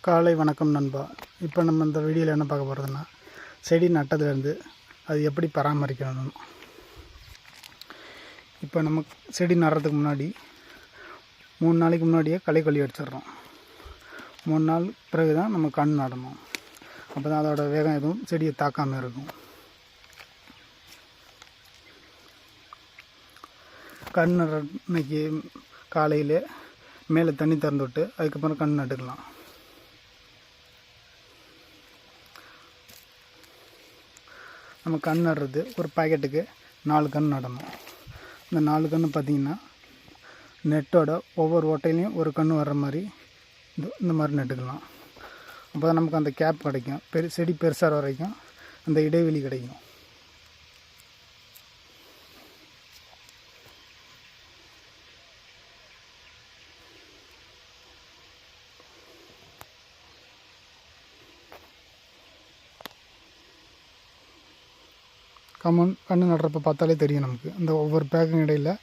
காலை வணக்கம் நண்பா. இப்போ நம்ம இந்த வீடியோவில் என்ன பார்க்க போகிறதுன்னா, செடி நட்டதுலேருந்து அது எப்படி பராமரிக்கணும். இப்போ நம்ம செடி நடுறதுக்கு முன்னாடி 3 நாளைக்கு முன்னாடியே களை கொல்லி அடிச்சிடுறோம். 3 நாள் பிறகு தான் நம்ம கண் நடணும். அப்போ தான் அதோட வேகம் எதுவும் செடியை தாக்காமல் இருக்கும். கண் நடுற அன்னைக்கு காலையில் மேலே தண்ணி திறந்து விட்டு அதுக்கப்புறம் கண் நட்டுக்கலாம். நம்ம கண் நடுறது ஒரு பாக்கெட்டுக்கு 4 கண் நடணும். இந்த 4 கன்று பார்த்திங்கன்னா நெட்டோட ஒவ்வொரு ஓட்டையிலையும் ஒரு கன்று வர்ற மாதிரி இந்த மாதிரி நட்டுக்கலாம். அப்போ தான் நமக்கு அந்த கேப் கிடைக்கும். செடி பெருசாக வரைக்கும் அந்த இடைவெளி கிடைக்கும். கண்ணு நடுறப்ப பார்த்தாலே தெரியும் நமக்கு. அந்த ஒவ்வொரு பேக்கிங் இடையில்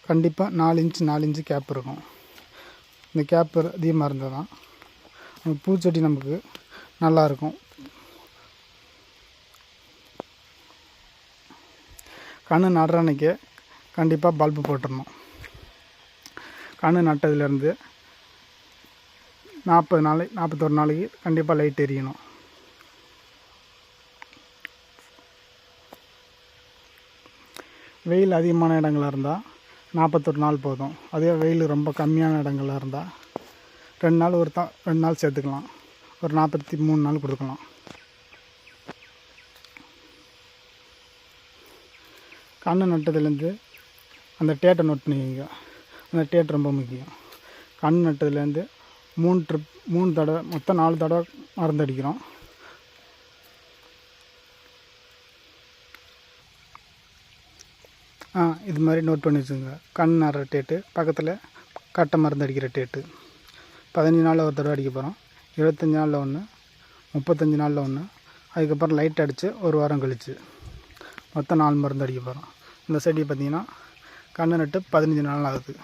கண்டிப்பாக 4 இன்ச்சு கேப் இருக்கும். இந்த கேப் அதிகமாக இருந்தால் தான் அந்த பூச்செடி நமக்கு நல்லாயிருக்கும். கண்ணு நடுற அன்னைக்கே கண்டிப்பாக பல்பு போட்டுடணும். கண்ணு நட்டதுலேருந்து 41 நாளைக்கு கண்டிப்பாக லைட் எரியணும். வெயில் அதிகமான இடங்களாக இருந்தால் 41 நாள் போதும். அதே வெயில் ரொம்ப கம்மியான இடங்களாக இருந்தால் 2 நாள் 2 நாள் சேர்த்துக்கலாம். ஒரு 43 நாள் கொடுக்கலாம். கண்ணு நட்டதுலேருந்து அந்த டேட்டை நோட் பண்ணிக்கிங்க. அந்த டேட் ரொம்ப முக்கியம். கண் நட்டதுலேருந்து 3 தடவை மொத்தம் 4 தடவை மருந்து அடிக்கிறோம். இது மாதிரி நோட் பண்ணி வச்சுங்க. கண் நடுற டேட்டு பக்கத்தில் கட்டை மருந்து அடிக்கிற டேட்டு. 15 நாளில் ஒரு தடவை அடிக்க போகிறோம். 25 நாளில் ஒன்று, 35 நாளில் ஒன்று, அதுக்கப்புறம் லைட் அடித்து ஒரு வாரம் கழித்து மொத்தம் 4 மருந்து அடிக்க போகிறோம். இந்த செடி பார்த்திங்கன்னா கண்ணு நட்டு 15 நாள் ஆகுது.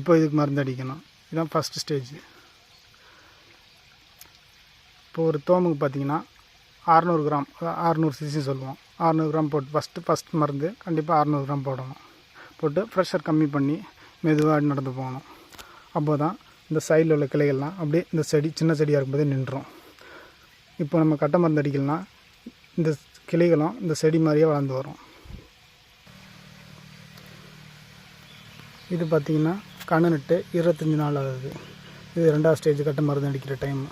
இப்போ இதுக்கு மருந்து அடிக்கணும். இதுதான் ஃபஸ்ட்டு ஸ்டேஜ். இப்போ ஒரு தோமுக்கு பார்த்திங்கன்னா 600 கிராம் 600 cc சொல்லுவோம். 600 கிராம் போட்டு ஃபஸ்ட் மருந்து கண்டிப்பாக 600 கிராம் போடணும். போட்டு ப்ரெஷர் கம்மி பண்ணி மெதுவாக நடந்து போகணும். அப்போ தான் இந்த சைடில் உள்ள கிளைகள்லாம் அப்படியே இந்த செடி சின்ன செடியாக இருக்கும்போதே நின்றுடும். இப்போ நம்ம கட்டை மருந்து அடிக்கலாம், இந்த கிளைகளும் இந்த செடி மாதிரியே வளர்ந்து வரும். இது பார்த்திங்கன்னா கண்ணு நட்டு 25 நாள் ஆகுது. இது 2வது ஸ்டேஜ் கட்டை மருந்து அடிக்கிற டைம்.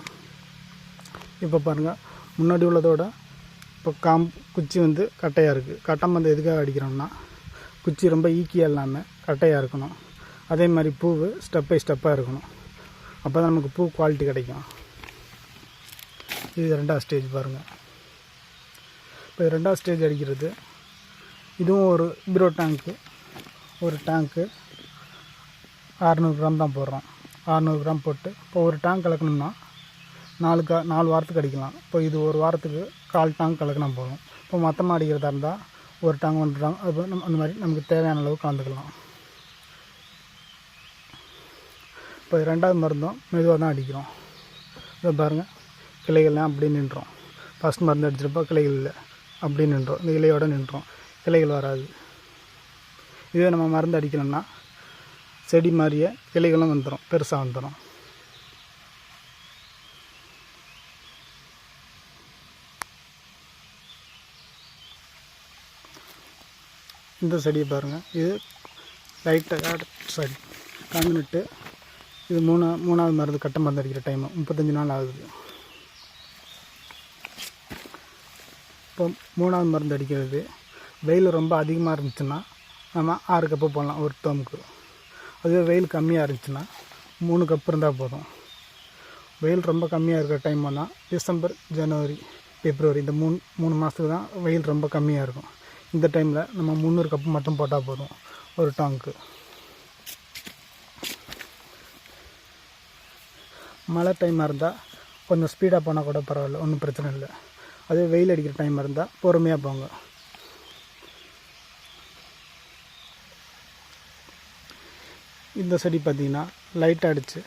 இப்போ பாருங்கள், முன்னாடி உள்ளதோட இப்போ குச்சி கட்டையாக இருக்குது. கட்டை மருந்து எதுக்காக அடிக்கிறோம்னா குச்சி ரொம்ப ஈக்கியாக இல்லாமல் கட்டையாக இருக்கணும். அதே மாதிரி பூ ஸ்டெப் பை ஸ்டெப்பாக இருக்கணும். அப்போ தான் நமக்கு பூ குவாலிட்டி கிடைக்கும். இது 2வது ஸ்டேஜ் பாருங்கள். இப்போ 2வது ஸ்டேஜ் அடிக்கிறது. இதுவும் ஒரு பீரோ டேங்க்கு. ஒரு டேங்க்கு 600 கிராம் தான் போடுறோம். 600 கிராம் போட்டு இப்போ ஒரு டேங்க் கலக்கணும்னா 4 வாரத்துக்கு அடிக்கலாம். இப்போ இது ஒரு வாரத்துக்கு 1/4 டேங்க் கலக்கினா போதும். இப்போ மொத்தமாக அடிக்கிறதா இருந்தால் ஒரு டேங்க் 1 டேங்க் அது அந்த மாதிரி நமக்கு தேவையான அளவு கலந்துக்கலாம். இப்போ 2வது மருந்தும் மெதுவாக தான் அடிக்கிறோம். இதை பாருங்கள், கிளைகள்லாம் அப்படியே நின்றோம். ஃபஸ்ட் மருந்து அடிச்சிருப்போ கிளைகள் இல்லை, அப்படியே நின்றோம். இந்த இலையோடு நின்றோம், கிளைகள் வராது. இதே நம்ம மருந்து அடிக்கணும்னா செடி மாதிரியே கிளைகளும் வந்துடும், பெருசாக வந்துடும். இந்த செடியை பாருங்கள், இது லைட்டாக சரி கண்ணு நட்டு இது 3வது மருந்து கட்டை மருந்து அடிக்கிற டைமு 35 நாள் ஆகுது. இப்போ 3வது மருந்து அடிக்கிறது வெயில் ரொம்ப அதிகமாக இருந்துச்சுன்னா நம்ம 6 கப்பு போடலாம் ஒரு டோமுக்கு. அதுவே வெயில் கம்மியாக இருந்துச்சுன்னா 3 கப்பு இருந்தால் போதும். வெயில் ரொம்ப கம்மியாக இருக்கிற டைம் பண்ணால் டிசம்பர், ஜனவரி, பிப்ரவரி இந்த 3 மாதத்துக்கு தான் வெயில் ரொம்ப கம்மியாக இருக்கும். இந்த டைமில் நம்ம 300 கப்பு மட்டும் போட்டால் போதும் ஒரு டேங்க்கு. மழை டைமாக இருந்தால் கொஞ்சம் ஸ்பீடாக போனால் கூட பரவாயில்ல, ஒன்றும் பிரச்சனை இல்லை. அதே வெயில் அடிக்கிற டைமாக இருந்தால் பொறுமையாக போங்க. இந்த செடி பார்த்திங்கன்னா லைட்டாக அடித்து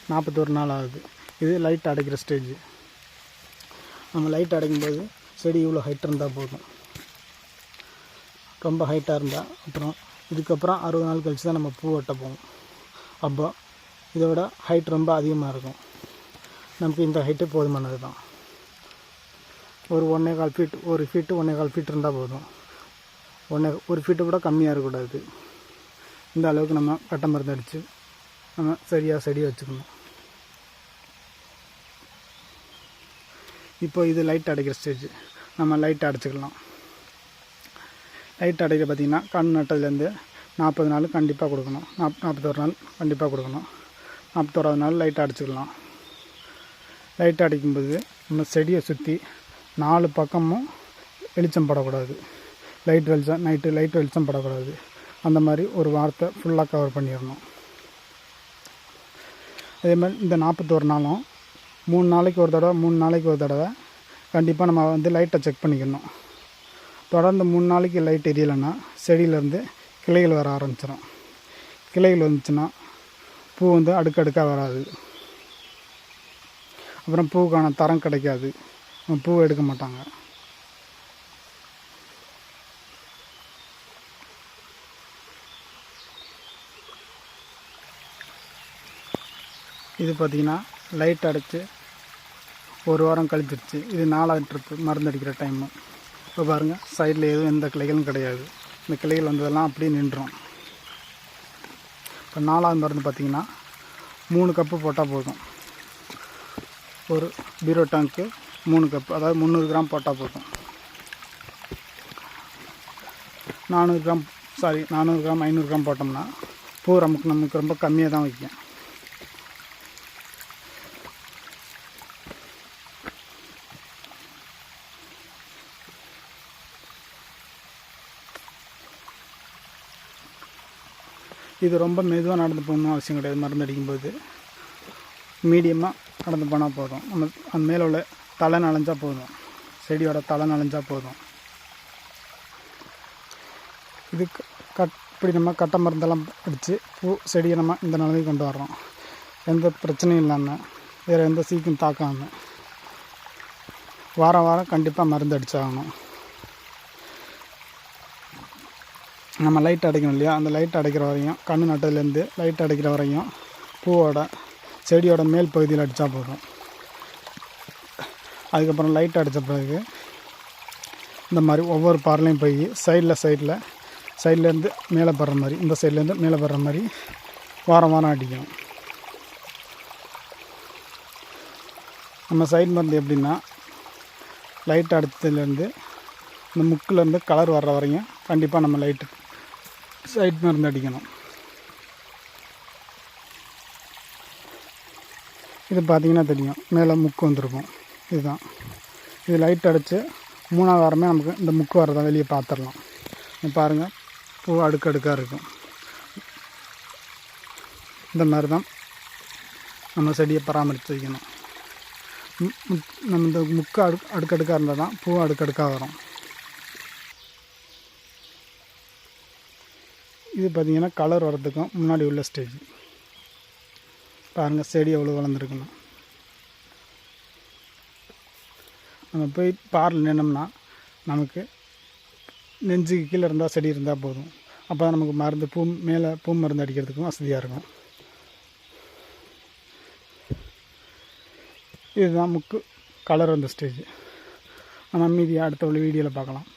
41 நாள் ஆகுது. இது லைட் அடைக்கிற ஸ்டேஜ். நம்ம லைட் அடைக்கும்போது செடி இவ்வளோ ஹைட் இருந்தால் போதும். ரொம்ப ஹைட்டாக இருந்தால் அப்புறம் இதுக்கப்புறம் 60 நாள் கழித்து தான் நம்ம பூ வெட்ட போவோம். அப்போ இதை விட ஹைட் ரொம்ப அதிகமாக இருக்கும். நமக்கு இந்த ஹைட்டு போதுமானது தான். ஒரு 1.25 ஃபீட், 1 ஃபீட்டு 1.25 ஃபீட் இருந்தால் போதும். 1 ஃபீட்டை விட கம்மியாக இருக்கக்கூடாது. இந்த அளவுக்கு நம்ம கட்டை மருந்து அடித்து நம்ம சரியாக செடியை வச்சுக்கணும். இப்போ இது லைட் அடைக்கிற ஸ்டேஜ். நம்ம லைட் அடைச்சிக்கலாம். லைட் அடைக்க பார்த்திங்கன்னா கண் நட்டதுலேருந்து 40 நாள் கண்டிப்பாக கொடுக்கணும். 41 நாள் கண்டிப்பாக கொடுக்கணும். 41வது நாள் லைட் அடைச்சிக்கலாம். லைட் அடைக்கும்போது நம்ம செடியை சுற்றி 4 பக்கமும் வெளிச்சம் படக்கூடாது. லைட் வெளிச்சம் நைட்டு லைட் வெளிச்சம் படக்கூடாது. அந்த மாதிரி ஒரு வாரத்தை ஃபுல்லாக கவர் பண்ணிடணும். அதே மாதிரி இந்த 41 நாளும் 3 நாளைக்கு ஒரு தடவை கண்டிப்பாக நம்ம வந்து லைட்டை செக் பண்ணிக்கணும். தொடர்ந்து 3 நாளைக்கு லைட் எரியலைன்னா செடியிலேருந்து கிளைகள் வர ஆரம்பிச்சிடும். கிளைகள் வந்துச்சுன்னா பூ வந்து அடுக்கடுக்காக வராது. அப்புறம் பூவுக்கான தரம் கிடைக்காது. பூ எடுக்க மாட்டாங்க. இது பார்த்திங்கன்னா லைட் அடைச்சி 1 வாரம் கழிச்சிருச்சு. இது 4வது ட்ரிப்பு மருந்து அடிக்கிற டைமு. இப்போ பாருங்கள், சைடில் எதுவும் எந்த கிளைகளும் கிடையாது. இந்த கிளைகள் வந்ததெல்லாம் அப்படியே நின்றோம். இப்போ 4வது மருந்து பார்த்திங்கன்னா 3 கப்பு போட்டால் போதும். ஒரு பீரோ டேங்க்கு 3 கப்பு, அதாவது 300 கிராம் போட்டால் போதும். 400 கிராம் 500 கிராம் போட்டோம்னா பூ நமக்கு ரொம்ப கம்மியாக தான் வைக்கும். இது ரொம்ப மெதுவாக நடந்து போகணும் அவசியம் கிடையாது. மருந்து அடிக்கும்போது மீடியமாக நடந்து போனால் போதும். நம்ம அந்த மேலே உள்ள தலை நனைஞ்சால் போதும். செடியோட தலை நனைஞ்சால் போதும். இது இப்படி நம்ம கட்டை மருந்தெல்லாம் அடித்து பூ செடியை நம்ம இந்த நிலைமைக்கு கொண்டு வர்றோம். எந்த பிரச்சனையும் இல்லாமல், வேறு எந்த சீக்கும் தாக்காமல் வாரம் கண்டிப்பாக மருந்து அடித்தாகணும். நம்ம லைட் அடைக்கணும் இல்லையா? அந்த லைட் அடைக்கிற வரையும், கண்ணு நட்டதுலேருந்து லைட் அடைக்கிற வரையும் பூவோட செடியோட மேல் பகுதியில் அடித்தா போதும். அதுக்கப்புறம் லைட் அடித்த பிறகு இந்த மாதிரி ஒவ்வொரு பார்லையும் போய் சைட்லேருந்து மேலே படுற மாதிரி, இந்த சைட்லேருந்து மேலே படுற மாதிரி வாரம் அடிக்கணும். நம்ம சைட் மருந்து எப்படின்னா, லைட் அடித்ததுலேருந்து இந்த முக்கிலேருந்து கலர் வர்ற வரையும் கண்டிப்பாக நம்ம சைட் மருந்து அடிக்கணும். இது பார்த்திங்கன்னா தெரியும், மேலே முக்கு வந்திருக்கும். இதுதான் இது லைட் அடித்து 3வது வாரமே நமக்கு இந்த முக்கு வரதை வெளியே பார்த்துடலாம். பாருங்கள், பூ அடுக்கடுக்காக இருக்கும். இந்த மாதிரி தான் நம்ம செடியை பராமரித்து வைக்கணும். நம்ம இந்த முக்கு அடுக்கடுக்காக இருந்தால் தான் பூ அடுக்கடுக்காக வரும். இது பார்த்திங்கன்னா கலர் வரதுக்கும் முன்னாடி உள்ள ஸ்டேஜ். பாருங்கள், செடி எவ்வளோ வளர்ந்துருக்குன்னு. நம்ம போய் பாரில் நின்னோம்னா நமக்கு நெஞ்சுக்கு கீழே இருந்தால் செடி இருந்தால் போதும். அப்போ தான் நமக்கு மருந்து மேலே பூ மருந்து அடிக்கிறதுக்கும் வசதியாக இருக்கும். இதுதான் முக்கு கலர் வந்த ஸ்டேஜ். நம்ம மீதி அடுத்த உள்ள வீடியோவில் பார்க்கலாம்.